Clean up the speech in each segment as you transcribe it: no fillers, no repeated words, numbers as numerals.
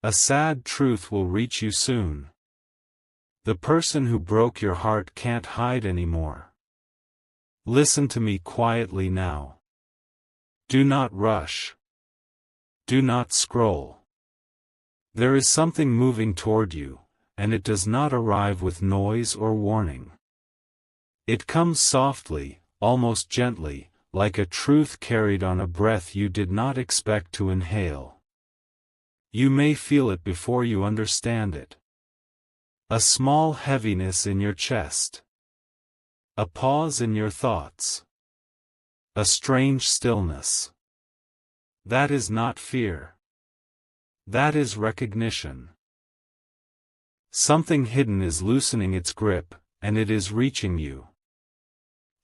A sad truth will reach you soon. The person who broke your heart can't hide anymore. Listen to me quietly now. Do not rush. Do not scroll. There is something moving toward you, and it does not arrive with noise or warning. It comes softly, almost gently, like a truth carried on a breath you did not expect to inhale. You may feel it before you understand it. A small heaviness in your chest. A pause in your thoughts. A strange stillness. That is not fear. That is recognition. Something hidden is loosening its grip, and it is reaching you.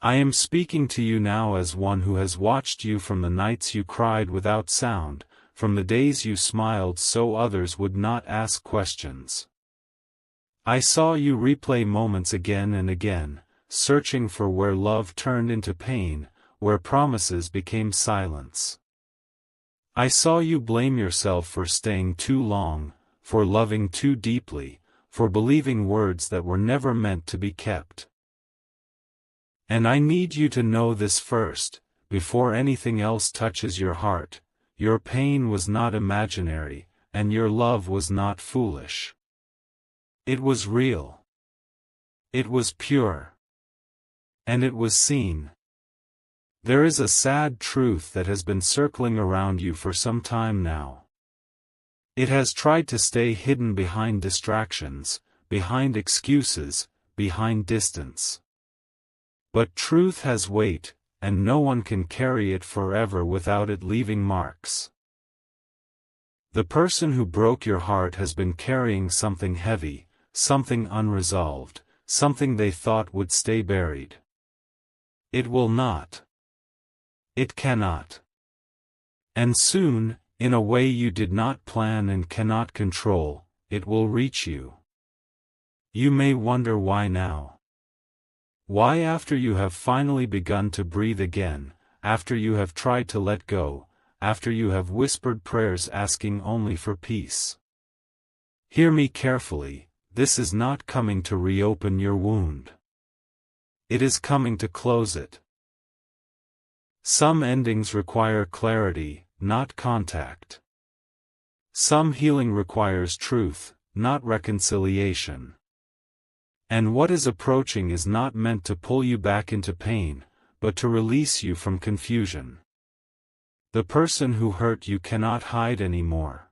I am speaking to you now as one who has watched you from the nights you cried without sound, from the days you smiled so others would not ask questions. I saw you replay moments again and again, searching for where love turned into pain, where promises became silence. I saw you blame yourself for staying too long, for loving too deeply, for believing words that were never meant to be kept. And I need you to know this first, before anything else touches your heart: your pain was not imaginary, and your love was not foolish. It was real. It was pure. And it was seen. There is a sad truth that has been circling around you for some time now. It has tried to stay hidden behind distractions, behind excuses, behind distance. But truth has weight, and no one can carry it forever without it leaving marks. The person who broke your heart has been carrying something heavy, something unresolved, something they thought would stay buried. It will not. It cannot. And soon, in a way you did not plan and cannot control, it will reach you. You may wonder why now. Why, after you have finally begun to breathe again, after you have tried to let go, after you have whispered prayers asking only for peace. Hear me carefully, this is not coming to reopen your wound. It is coming to close it. Some endings require clarity, not contact. Some healing requires truth, not reconciliation. And what is approaching is not meant to pull you back into pain, but to release you from confusion. The person who hurt you cannot hide anymore.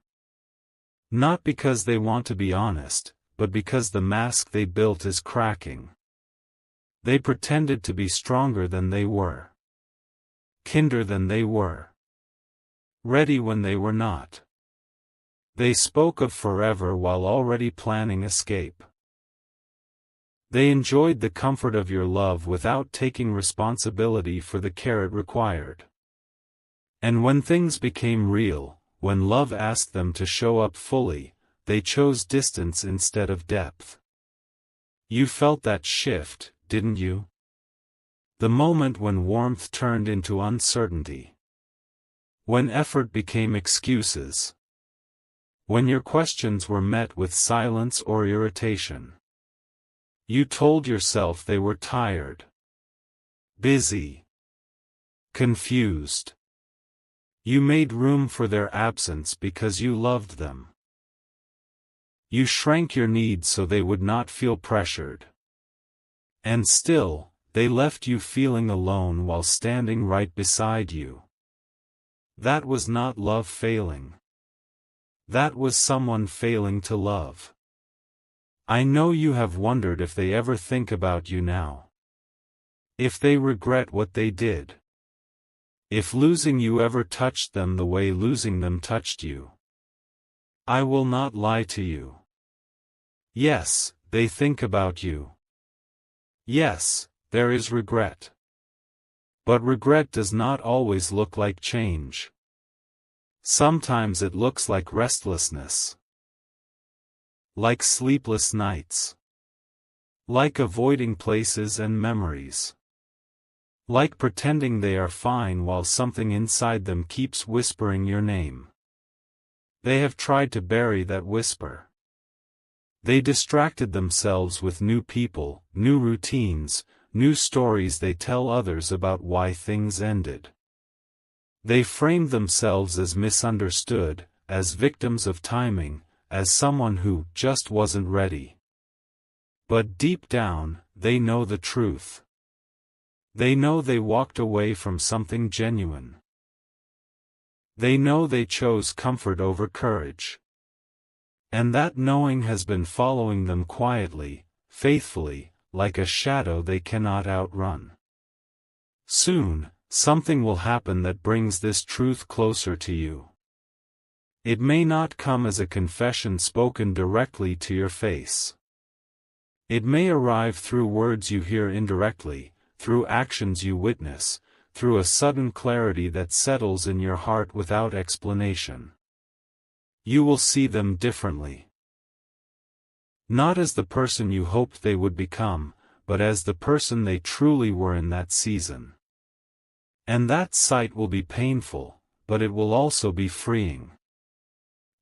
Not because they want to be honest, but because the mask they built is cracking. They pretended to be stronger than they were. Kinder than they were. Ready when they were not. They spoke of forever while already planning escape. They enjoyed the comfort of your love without taking responsibility for the care it required. And when things became real, when love asked them to show up fully, they chose distance instead of depth. You felt that shift, didn't you? The moment when warmth turned into uncertainty. When effort became excuses. When your questions were met with silence or irritation. You told yourself they were tired. Busy. Confused. You made room for their absence because you loved them. You shrank your needs so they would not feel pressured. And still, they left you feeling alone while standing right beside you. That was not love failing. That was someone failing to love. I know you have wondered if they ever think about you now. If they regret what they did. If losing you ever touched them the way losing them touched you. I will not lie to you. Yes, they think about you. Yes, there is regret. But regret does not always look like change. Sometimes it looks like restlessness. Like sleepless nights. Like avoiding places and memories. Like pretending they are fine while something inside them keeps whispering your name. They have tried to bury that whisper. They distracted themselves with new people, new routines, new stories they tell others about why things ended. They framed themselves as misunderstood, as victims of timing, as someone who just wasn't ready. But deep down, they know the truth. They know they walked away from something genuine. They know they chose comfort over courage. And that knowing has been following them quietly, faithfully, like a shadow they cannot outrun. Soon, something will happen that brings this truth closer to you. It may not come as a confession spoken directly to your face. It may arrive through words you hear indirectly, through actions you witness, through a sudden clarity that settles in your heart without explanation. You will see them differently. Not as the person you hoped they would become, but as the person they truly were in that season. And that sight will be painful, but it will also be freeing.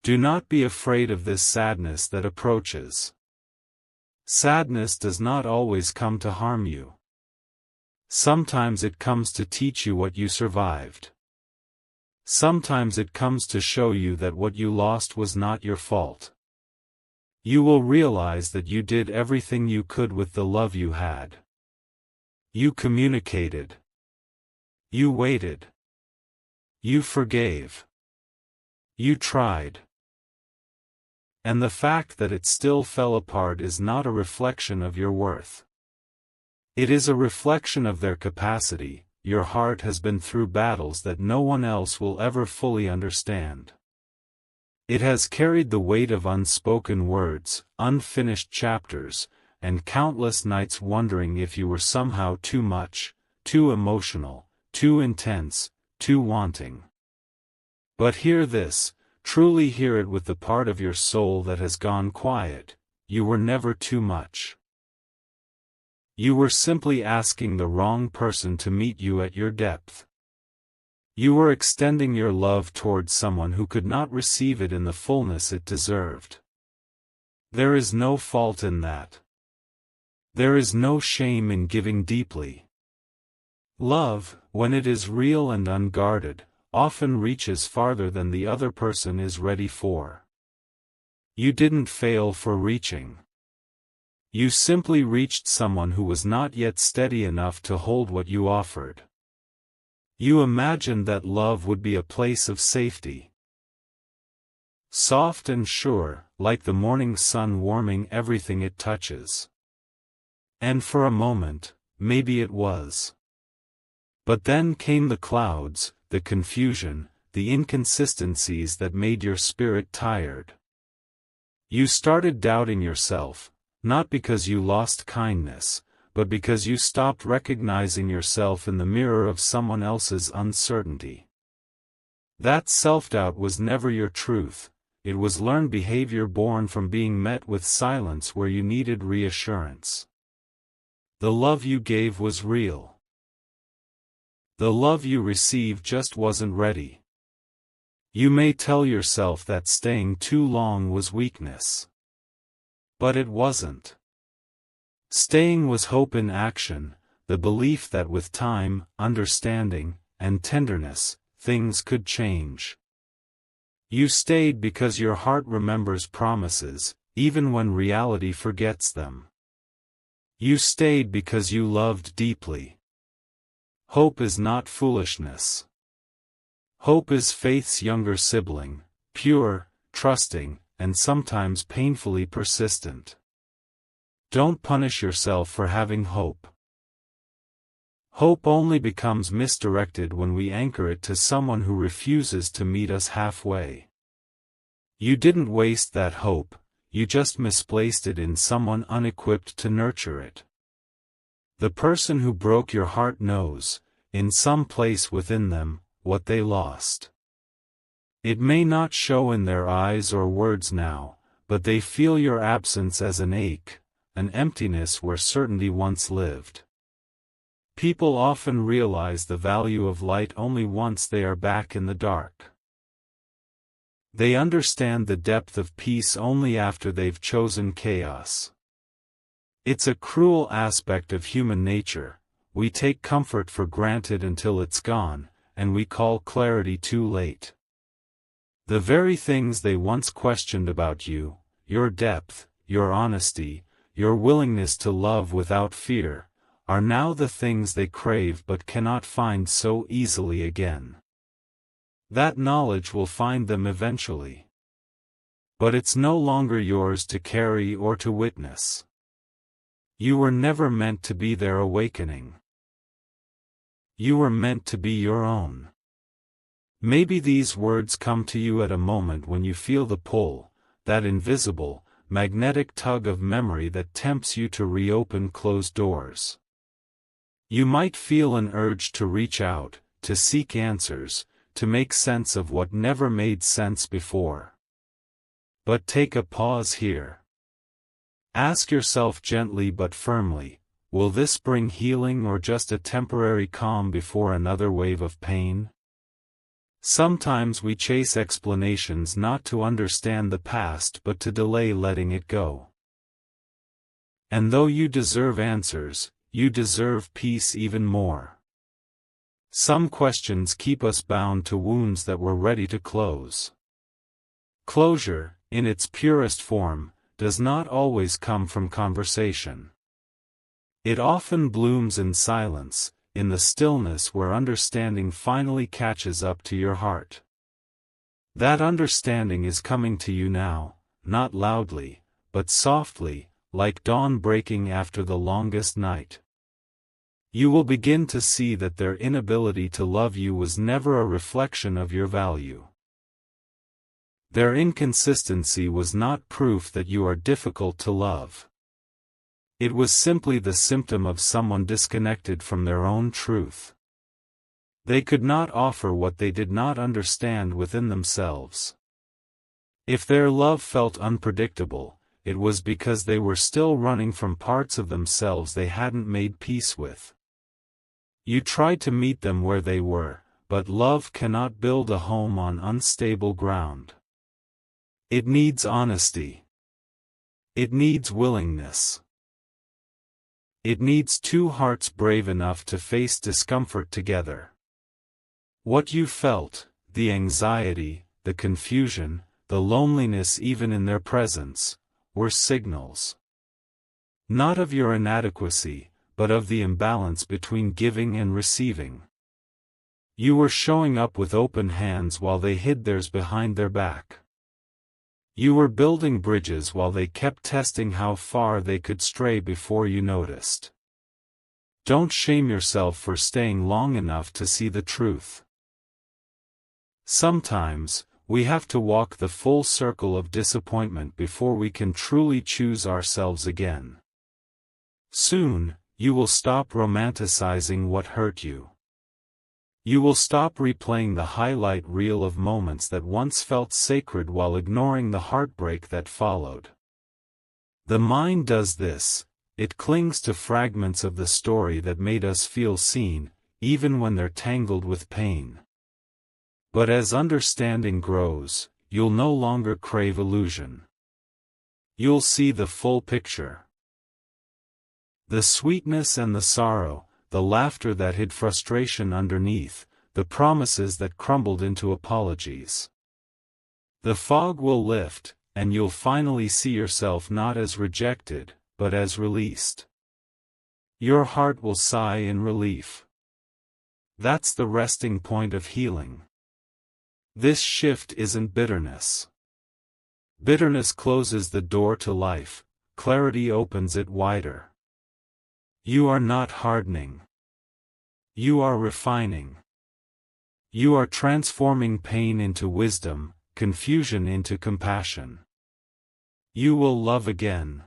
Do not be afraid of this sadness that approaches. Sadness does not always come to harm you. Sometimes it comes to teach you what you survived. Sometimes it comes to show you that what you lost was not your fault. You will realize that you did everything you could with the love you had. You communicated. You waited. You forgave. You tried. And the fact that it still fell apart is not a reflection of your worth. It is a reflection of their capacity. Your heart has been through battles that no one else will ever fully understand. It has carried the weight of unspoken words, unfinished chapters, and countless nights wondering if you were somehow too much, too emotional, too intense, too wanting. But hear this, truly hear it with the part of your soul that has gone quiet: you were never too much. You were simply asking the wrong person to meet you at your depth. You were extending your love towards someone who could not receive it in the fullness it deserved. There is no fault in that. There is no shame in giving deeply. Love, when it is real and unguarded, often reaches farther than the other person is ready for. You didn't fail for reaching. You simply reached someone who was not yet steady enough to hold what you offered. You imagined that love would be a place of safety. Soft and sure, like the morning sun warming everything it touches. And for a moment, maybe it was. But then came the clouds, the confusion, the inconsistencies that made your spirit tired. You started doubting yourself. Not because you lost kindness, but because you stopped recognizing yourself in the mirror of someone else's uncertainty. That self-doubt was never your truth, it was learned behavior born from being met with silence where you needed reassurance. The love you gave was real. The love you received just wasn't ready. You may tell yourself that staying too long was weakness. But it wasn't. Staying was hope in action, the belief that with time, understanding, and tenderness, things could change. You stayed because your heart remembers promises, even when reality forgets them. You stayed because you loved deeply. Hope is not foolishness. Hope is faith's younger sibling, pure, trusting, and sometimes painfully persistent. Don't punish yourself for having hope. Hope only becomes misdirected when we anchor it to someone who refuses to meet us halfway. You didn't waste that hope, you just misplaced it in someone unequipped to nurture it. The person who broke your heart knows, in some place within them, what they lost. It may not show in their eyes or words now, but they feel your absence as an ache, an emptiness where certainty once lived. People often realize the value of light only once they are back in the dark. They understand the depth of peace only after they've chosen chaos. It's a cruel aspect of human nature. We take comfort for granted until it's gone, and we call clarity too late. The very things they once questioned about you, your depth, your honesty, your willingness to love without fear, are now the things they crave but cannot find so easily again. That knowledge will find them eventually. But it's no longer yours to carry or to witness. You were never meant to be their awakening. You were meant to be your own. Maybe these words come to you at a moment when you feel the pull, that invisible, magnetic tug of memory that tempts you to reopen closed doors. You might feel an urge to reach out, to seek answers, to make sense of what never made sense before. But take a pause here. Ask yourself gently but firmly, will this bring healing or just a temporary calm before another wave of pain? Sometimes we chase explanations not to understand the past but to delay letting it go. And though you deserve answers, you deserve peace even more. Some questions keep us bound to wounds that we're ready to close. Closure, in its purest form, does not always come from conversation. It often blooms in silence, in the stillness where understanding finally catches up to your heart. That understanding is coming to you now, not loudly, but softly, like dawn breaking after the longest night. You will begin to see that their inability to love you was never a reflection of your value. Their inconsistency was not proof that you are difficult to love. It was simply the symptom of someone disconnected from their own truth. They could not offer what they did not understand within themselves. If their love felt unpredictable, it was because they were still running from parts of themselves they hadn't made peace with. You tried to meet them where they were, but love cannot build a home on unstable ground. It needs honesty. It needs willingness. It needs two hearts brave enough to face discomfort together. What you felt, the anxiety, the confusion, the loneliness even in their presence, were signals. Not of your inadequacy, but of the imbalance between giving and receiving. You were showing up with open hands while they hid theirs behind their back. You were building bridges while they kept testing how far they could stray before you noticed. Don't shame yourself for staying long enough to see the truth. Sometimes, we have to walk the full circle of disappointment before we can truly choose ourselves again. Soon, you will stop romanticizing what hurt you. You will stop replaying the highlight reel of moments that once felt sacred while ignoring the heartbreak that followed. The mind does this, it clings to fragments of the story that made us feel seen, even when they're tangled with pain. But as understanding grows, you'll no longer crave illusion. You'll see the full picture. The sweetness and the sorrow, the laughter that hid frustration underneath, the promises that crumbled into apologies. The fog will lift, and you'll finally see yourself not as rejected, but as released. Your heart will sigh in relief. That's the resting point of healing. This shift isn't bitterness. Bitterness closes the door to life, clarity opens it wider. You are not hardening. You are refining. You are transforming pain into wisdom, confusion into compassion. You will love again.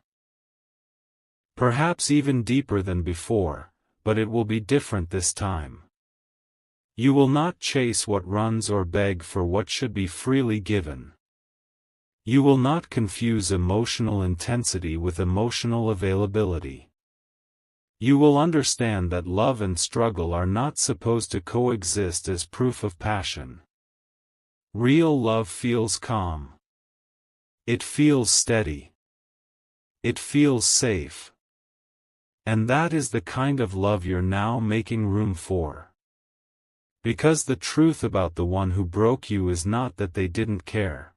Perhaps even deeper than before, but it will be different this time. You will not chase what runs or beg for what should be freely given. You will not confuse emotional intensity with emotional availability. You will understand that love and struggle are not supposed to coexist as proof of passion. Real love feels calm. It feels steady. It feels safe. And that is the kind of love you're now making room for. Because the truth about the one who broke you is not that they didn't care.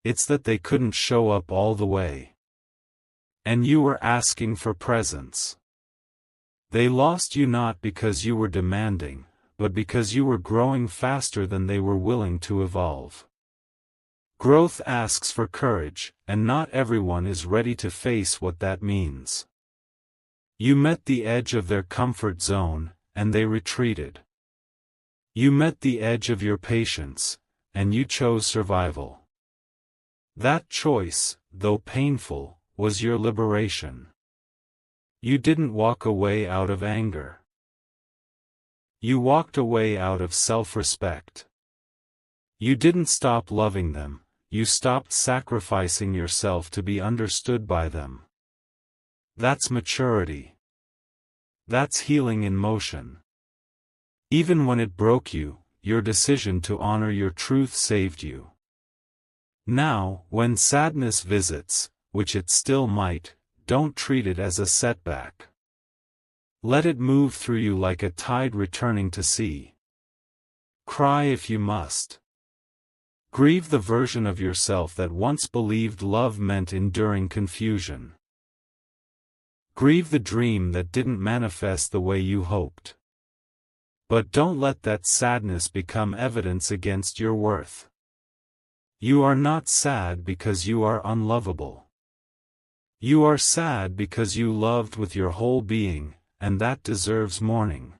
It's that they couldn't show up all the way. And you were asking for presents. They lost you not because you were demanding, but because you were growing faster than they were willing to evolve. Growth asks for courage, and not everyone is ready to face what that means. You met the edge of their comfort zone, and they retreated. You met the edge of your patience, and you chose survival. That choice, though painful, was your liberation. You didn't walk away out of anger. You walked away out of self-respect. You didn't stop loving them, you stopped sacrificing yourself to be understood by them. That's maturity. That's healing in motion. Even when it broke you, your decision to honor your truth saved you. Now, when sadness visits, which it still might, don't treat it as a setback. Let it move through you like a tide returning to sea. Cry if you must. Grieve the version of yourself that once believed love meant enduring confusion. Grieve the dream that didn't manifest the way you hoped. But don't let that sadness become evidence against your worth. You are not sad because you are unlovable. You are sad because you loved with your whole being, and that deserves mourning.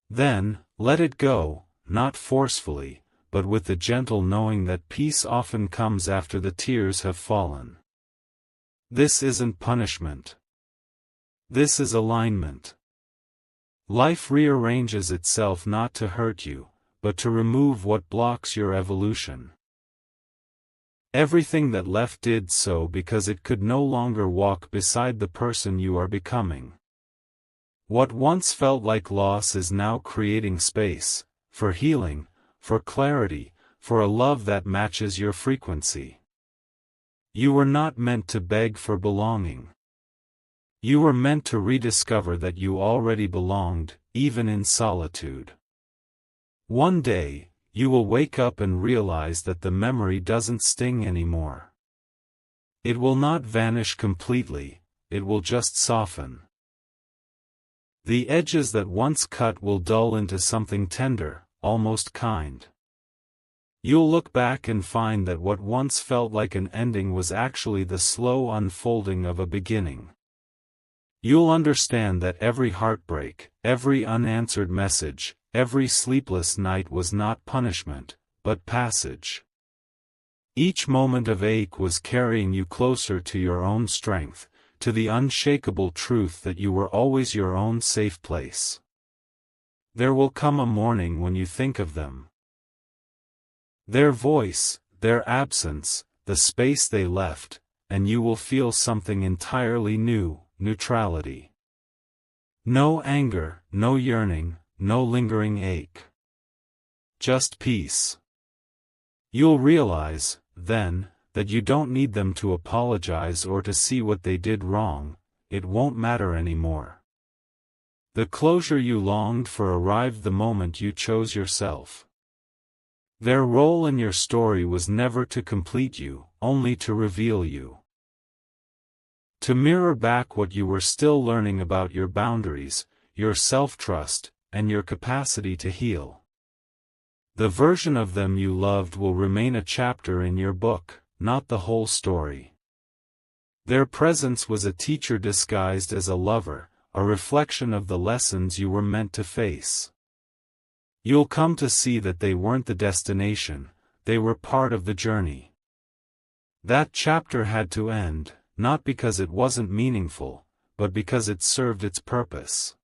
Then, let it go, not forcefully, but with the gentle knowing that peace often comes after the tears have fallen. This isn't punishment. This is alignment. Life rearranges itself not to hurt you, but to remove what blocks your evolution. Everything that left did so because it could no longer walk beside the person you are becoming. What once felt like loss is now creating space, for healing, for clarity, for a love that matches your frequency. You were not meant to beg for belonging. You were meant to rediscover that you already belonged, even in solitude. One day, you will wake up and realize that the memory doesn't sting anymore. It will not vanish completely, it will just soften. The edges that once cut will dull into something tender, almost kind. You'll look back and find that what once felt like an ending was actually the slow unfolding of a beginning. You'll understand that every heartbreak, every unanswered message, every sleepless night was not punishment, but passage. Each moment of ache was carrying you closer to your own strength, to the unshakable truth that you were always your own safe place. There will come a morning when you think of them. Their voice, their absence, the space they left, and you will feel something entirely new, neutrality. No anger, no yearning, no lingering ache. Just peace. You'll realize, then, that you don't need them to apologize or to see what they did wrong, it won't matter anymore. The closure you longed for arrived the moment you chose yourself. Their role in your story was never to complete you, only to reveal you. To mirror back what you were still learning about your boundaries, your self-trust, and your capacity to heal. The version of them you loved will remain a chapter in your book, not the whole story. Their presence was a teacher disguised as a lover, a reflection of the lessons you were meant to face. You'll come to see that they weren't the destination, they were part of the journey. That chapter had to end, not because it wasn't meaningful, but because it served its purpose.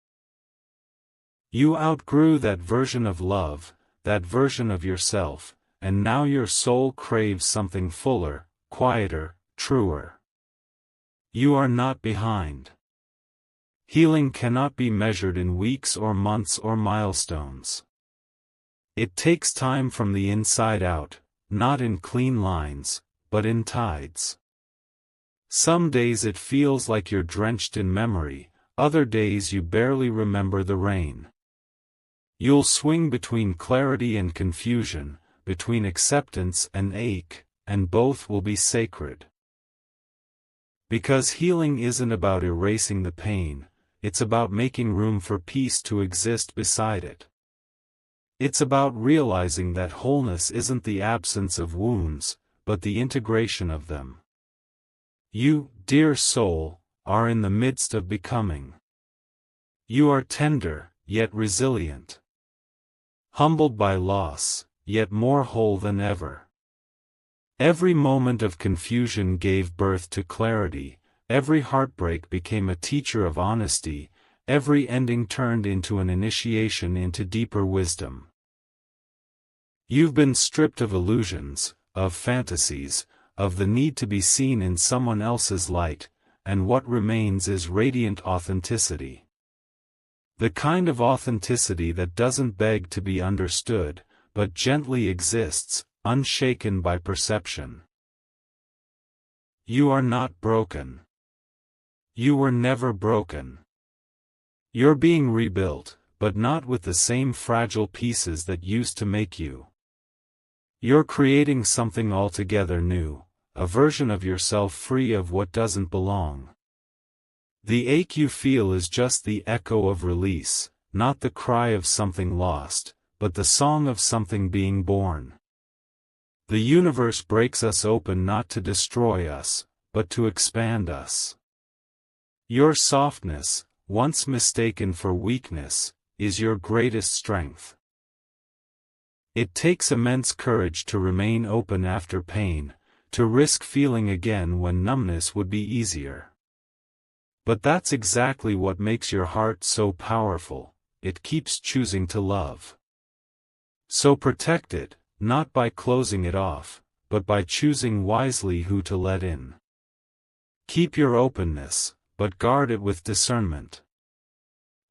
You outgrew that version of love, that version of yourself, and now your soul craves something fuller, quieter, truer. You are not behind. Healing cannot be measured in weeks or months or milestones. It takes time from the inside out, not in clean lines, but in tides. Some days it feels like you're drenched in memory, other days you barely remember the rain. You'll swing between clarity and confusion, between acceptance and ache, and both will be sacred. Because healing isn't about erasing the pain, it's about making room for peace to exist beside it. It's about realizing that wholeness isn't the absence of wounds, but the integration of them. You, dear soul, are in the midst of becoming. You are tender, yet resilient. Humbled by loss, yet more whole than ever. Every moment of confusion gave birth to clarity, every heartbreak became a teacher of honesty, every ending turned into an initiation into deeper wisdom. You've been stripped of illusions, of fantasies, of the need to be seen in someone else's light, and what remains is radiant authenticity. The kind of authenticity that doesn't beg to be understood, but gently exists, unshaken by perception. You are not broken. You were never broken. You're being rebuilt, but not with the same fragile pieces that used to make you. You're creating something altogether new, a version of yourself free of what doesn't belong. The ache you feel is just the echo of release, not the cry of something lost, but the song of something being born. The universe breaks us open not to destroy us, but to expand us. Your softness, once mistaken for weakness, is your greatest strength. It takes immense courage to remain open after pain, to risk feeling again when numbness would be easier. But that's exactly what makes your heart so powerful, it keeps choosing to love. So protect it, not by closing it off, but by choosing wisely who to let in. Keep your openness, but guard it with discernment.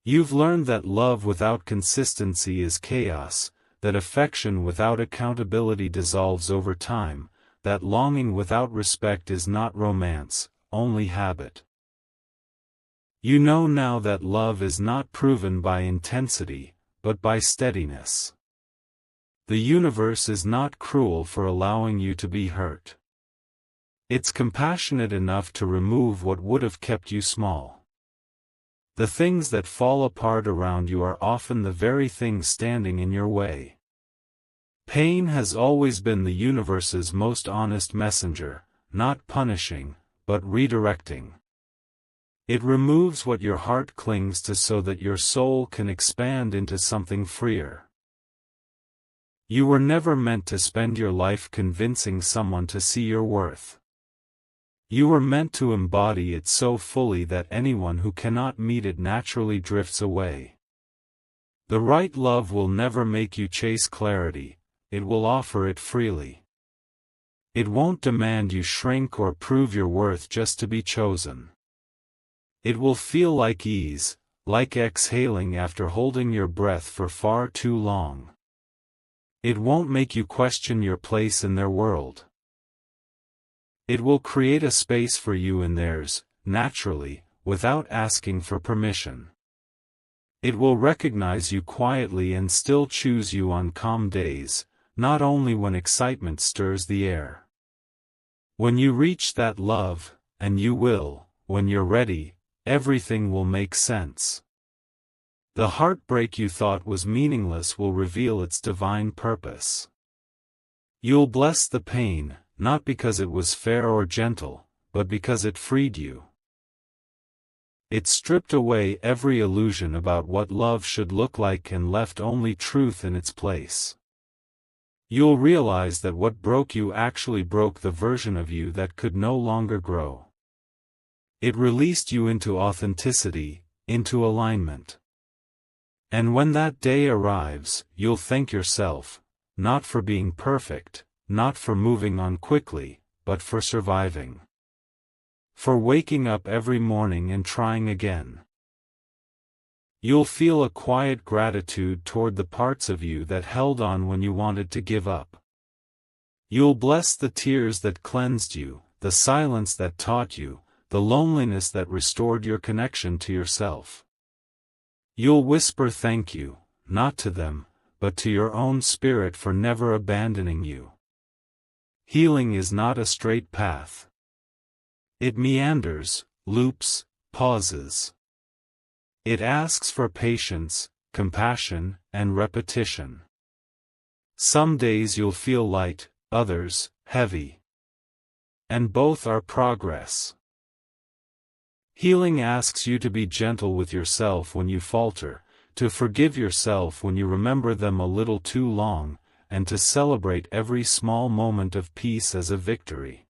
You've learned that love without consistency is chaos, that affection without accountability dissolves over time, that longing without respect is not romance, only habit. You know now that love is not proven by intensity, but by steadiness. The universe is not cruel for allowing you to be hurt. It's compassionate enough to remove what would have kept you small. The things that fall apart around you are often the very things standing in your way. Pain has always been the universe's most honest messenger, not punishing, but redirecting. It removes what your heart clings to so that your soul can expand into something freer. You were never meant to spend your life convincing someone to see your worth. You were meant to embody it so fully that anyone who cannot meet it naturally drifts away. The right love will never make you chase clarity, it will offer it freely. It won't demand you shrink or prove your worth just to be chosen. It will feel like ease, like exhaling after holding your breath for far too long. It won't make you question your place in their world. It will create a space for you in theirs, naturally, without asking for permission. It will recognize you quietly and still choose you on calm days, not only when excitement stirs the air. When you reach that love, and you will, when you're ready, everything will make sense. The heartbreak you thought was meaningless will reveal its divine purpose. You'll bless the pain, not because it was fair or gentle, but because it freed you. It stripped away every illusion about what love should look like and left only truth in its place. You'll realize that what broke you actually broke the version of you that could no longer grow. It released you into authenticity, into alignment. And when that day arrives, you'll thank yourself, not for being perfect, not for moving on quickly, but for surviving. For waking up every morning and trying again. You'll feel a quiet gratitude toward the parts of you that held on when you wanted to give up. You'll bless the tears that cleansed you, the silence that taught you, the loneliness that restored your connection to yourself. You'll whisper thank you, not to them, but to your own spirit for never abandoning you. Healing is not a straight path. It meanders, loops, pauses. It asks for patience, compassion, and repetition. Some days you'll feel light, others, heavy. And both are progress. Healing asks you to be gentle with yourself when you falter, to forgive yourself when you remember them a little too long, and to celebrate every small moment of peace as a victory.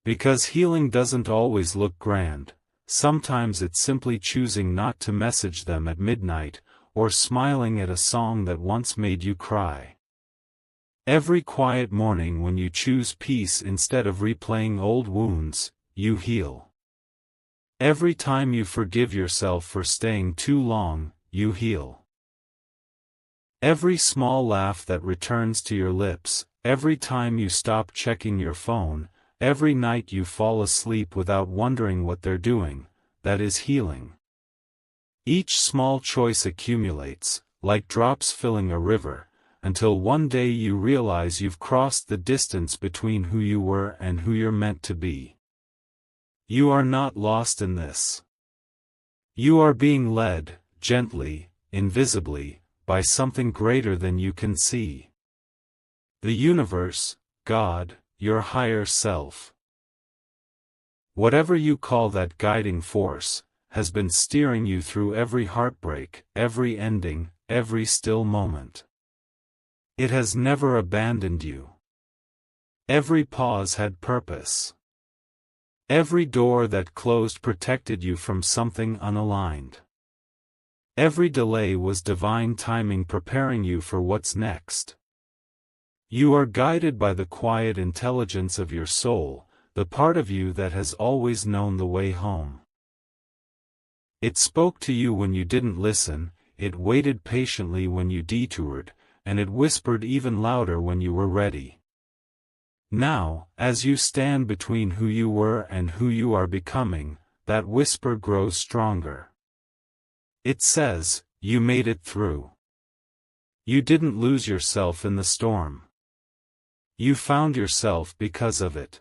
Because healing doesn't always look grand. Sometimes it's simply choosing not to message them at midnight, or smiling at a song that once made you cry. Every quiet morning when you choose peace instead of replaying old wounds, you heal. Every time you forgive yourself for staying too long, you heal. Every small laugh that returns to your lips, every time you stop checking your phone, every night you fall asleep without wondering what they're doing, that is healing. Each small choice accumulates, like drops filling a river, until one day you realize you've crossed the distance between who you were and who you're meant to be. You are not lost in this. You are being led, gently, invisibly, by something greater than you can see. The universe, God, your higher self. Whatever you call that guiding force, has been steering you through every heartbreak, every ending, every still moment. It has never abandoned you. Every pause had purpose. Every door that closed protected you from something unaligned. Every delay was divine timing preparing you for what's next. You are guided by the quiet intelligence of your soul, the part of you that has always known the way home. It spoke to you when you didn't listen, it waited patiently when you detoured, and it whispered even louder when you were ready. Now, as you stand between who you were and who you are becoming, that whisper grows stronger. It says, you made it through. You didn't lose yourself in the storm. You found yourself because of it.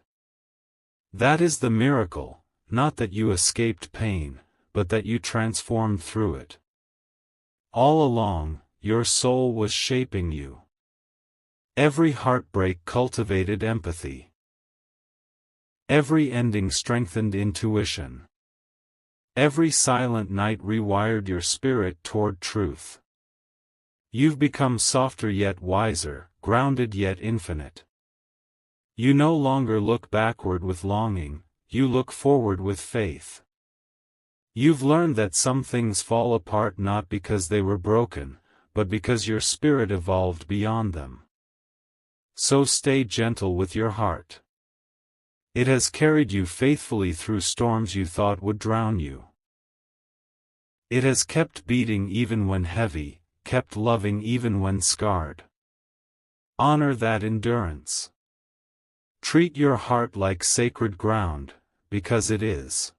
That is the miracle, not that you escaped pain, but that you transformed through it. All along, your soul was shaping you. Every heartbreak cultivated empathy. Every ending strengthened intuition. Every silent night rewired your spirit toward truth. You've become softer yet wiser, grounded yet infinite. You no longer look backward with longing, you look forward with faith. You've learned that some things fall apart not because they were broken, but because your spirit evolved beyond them. So stay gentle with your heart. It has carried you faithfully through storms you thought would drown you. It has kept beating even when heavy, kept loving even when scarred. Honor that endurance. Treat your heart like sacred ground, because it is.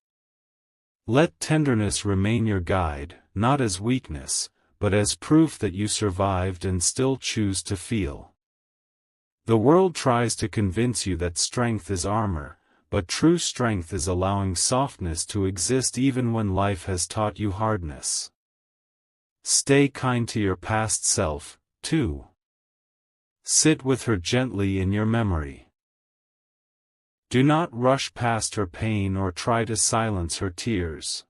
Let tenderness remain your guide, not as weakness, but as proof that you survived and still choose to feel. The world tries to convince you that strength is armor, but true strength is allowing softness to exist even when life has taught you hardness. Stay kind to your past self, too. Sit with her gently in your memory. Do not rush past her pain or try to silence her tears.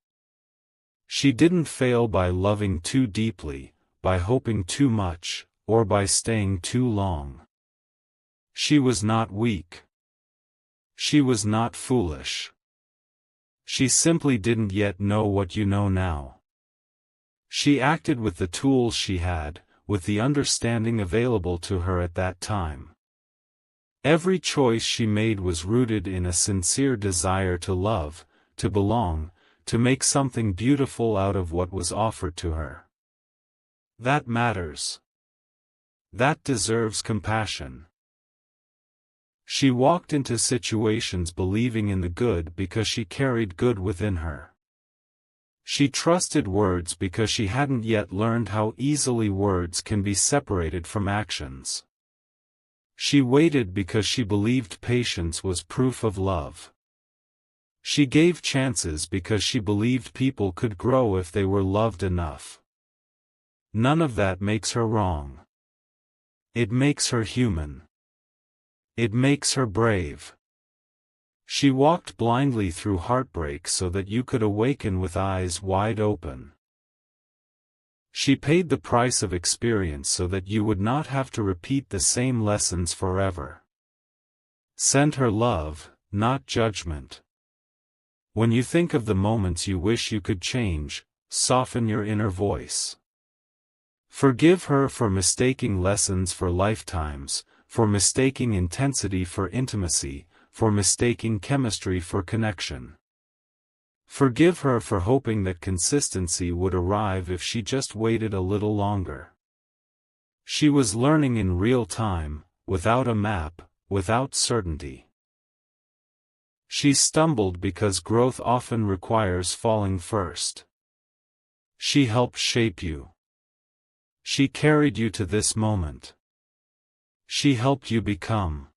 She didn't fail by loving too deeply, by hoping too much, or by staying too long. She was not weak. She was not foolish. She simply didn't yet know what you know now. She acted with the tools she had, with the understanding available to her at that time. Every choice she made was rooted in a sincere desire to love, to belong, to make something beautiful out of what was offered to her. That matters. That deserves compassion. She walked into situations believing in the good because she carried good within her. She trusted words because she hadn't yet learned how easily words can be separated from actions. She waited because she believed patience was proof of love. She gave chances because she believed people could grow if they were loved enough. None of that makes her wrong. It makes her human. It makes her brave. She walked blindly through heartbreak so that you could awaken with eyes wide open. She paid the price of experience so that you would not have to repeat the same lessons forever. Send her love, not judgment. When you think of the moments you wish you could change, soften your inner voice. Forgive her for mistaking lessons for lifetimes, for mistaking intensity for intimacy, for mistaking chemistry for connection. Forgive her for hoping that consistency would arrive if she just waited a little longer. She was learning in real time, without a map, without certainty. She stumbled because growth often requires falling first. She helped shape you. She carried you to this moment. She helped you become.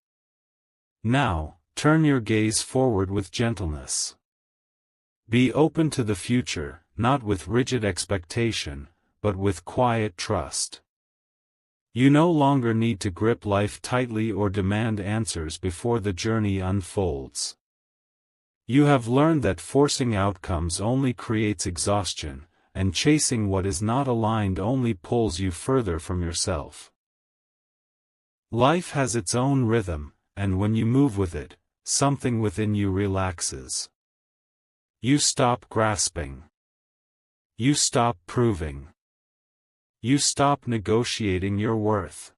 Now, turn your gaze forward with gentleness. Be open to the future, not with rigid expectation, but with quiet trust. You no longer need to grip life tightly or demand answers before the journey unfolds. You have learned that forcing outcomes only creates exhaustion, and chasing what is not aligned only pulls you further from yourself. Life has its own rhythm, and when you move with it, something within you relaxes. You stop grasping. You stop proving. You stop negotiating your worth.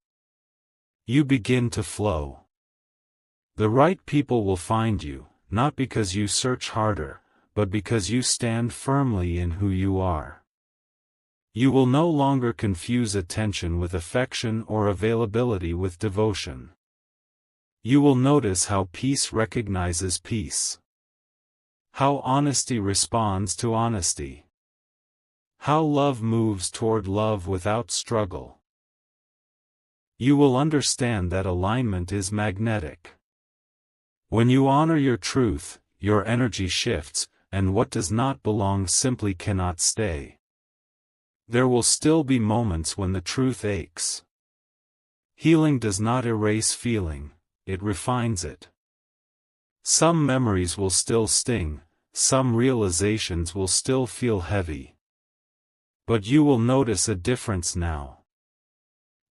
You begin to flow. The right people will find you, not because you search harder, but because you stand firmly in who you are. You will no longer confuse attention with affection or availability with devotion. You will notice how peace recognizes peace. How honesty responds to honesty. How love moves toward love without struggle. You will understand that alignment is magnetic. When you honor your truth, your energy shifts, and what does not belong simply cannot stay. There will still be moments when the truth aches. Healing does not erase feeling, it refines it. Some memories will still sting, some realizations will still feel heavy. But you will notice a difference now.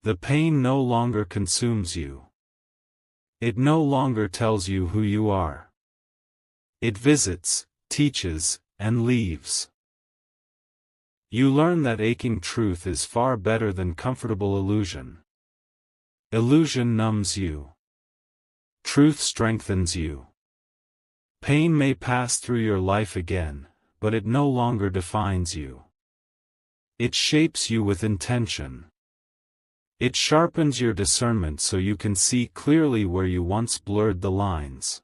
The pain no longer consumes you. It no longer tells you who you are. It visits, teaches, and leaves. You learn that aching truth is far better than comfortable illusion. Illusion numbs you. Truth strengthens you. Pain may pass through your life again, but it no longer defines you. It shapes you with intention. It sharpens your discernment so you can see clearly where you once blurred the lines.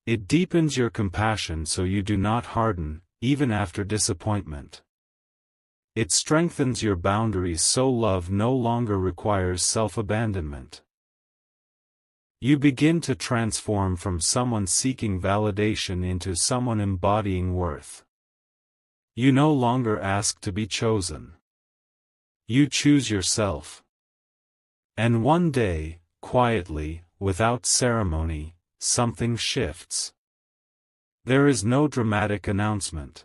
It deepens your compassion so you do not harden, even after disappointment. It strengthens your boundaries so love no longer requires self-abandonment. You begin to transform from someone seeking validation into someone embodying worth. You no longer ask to be chosen. You choose yourself. And one day, quietly, without ceremony, something shifts. There is no dramatic announcement.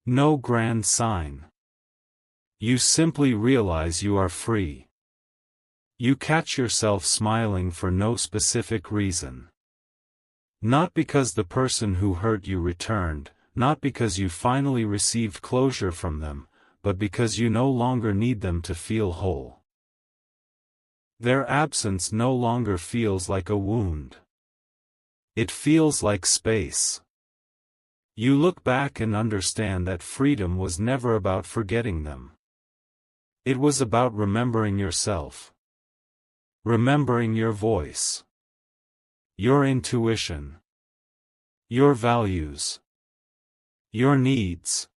No grand sign. You simply realize you are free. You catch yourself smiling for no specific reason. Not because the person who hurt you returned, not because you finally received closure from them, but because you no longer need them to feel whole. Their absence no longer feels like a wound. It feels like space. You look back and understand that freedom was never about forgetting them. It was about remembering yourself. Remembering your voice. Your intuition. Your values. Your needs.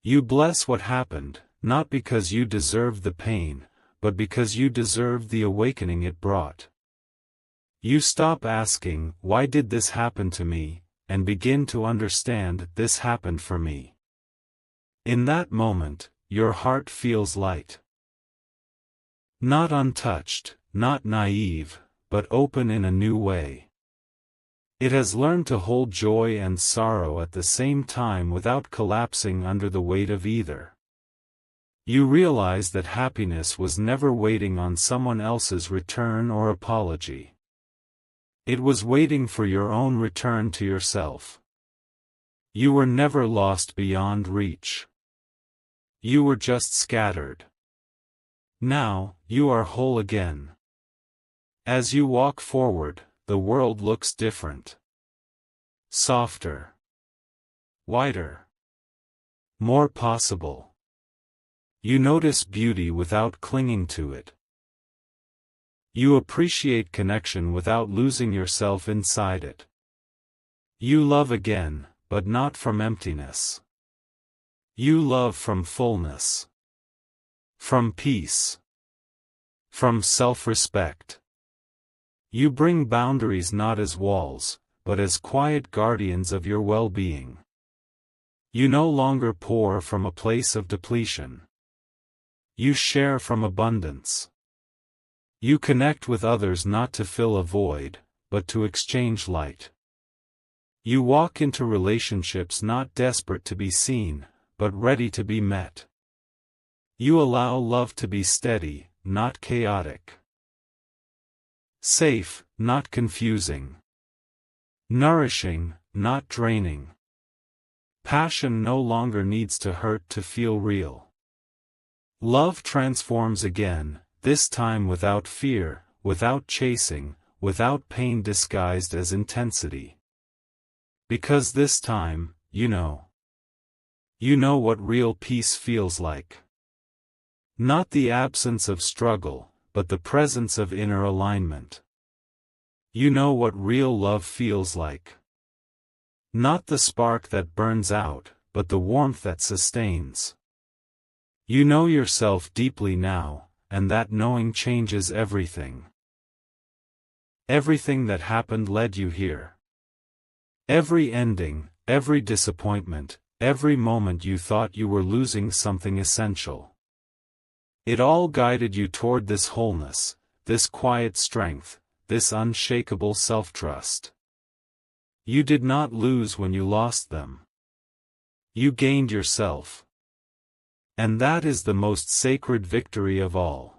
You bless what happened, not because you deserved the pain, but because you deserved the awakening it brought. You stop asking, "Why did this happen to me?" and begin to understand, "This happened for me." In that moment, your heart feels light. Not untouched, not naive, but open in a new way. It has learned to hold joy and sorrow at the same time without collapsing under the weight of either. You realize that happiness was never waiting on someone else's return or apology. It was waiting for your own return to yourself. You were never lost beyond reach. You were just scattered. Now, you are whole again. As you walk forward, the world looks different. Softer. Wider. More possible. You notice beauty without clinging to it. You appreciate connection without losing yourself inside it. You love again, but not from emptiness. You love from fullness. From peace. From self-respect. You bring boundaries not as walls, but as quiet guardians of your well-being. You no longer pour from a place of depletion. You share from abundance. You connect with others not to fill a void, but to exchange light. You walk into relationships not desperate to be seen, but ready to be met. You allow love to be steady, not chaotic. Safe, not confusing. Nourishing, not draining. Passion no longer needs to hurt to feel real. Love transforms again, this time without fear, without chasing, without pain disguised as intensity. Because this time, you know. You know what real peace feels like. Not the absence of struggle, but the presence of inner alignment. You know what real love feels like. Not the spark that burns out, but the warmth that sustains. You know yourself deeply now, and that knowing changes everything. Everything that happened led you here. Every ending, every disappointment, every moment you thought you were losing something essential. It all guided you toward this wholeness, this quiet strength, this unshakable self-trust. You did not lose when you lost them. You gained yourself. And that is the most sacred victory of all.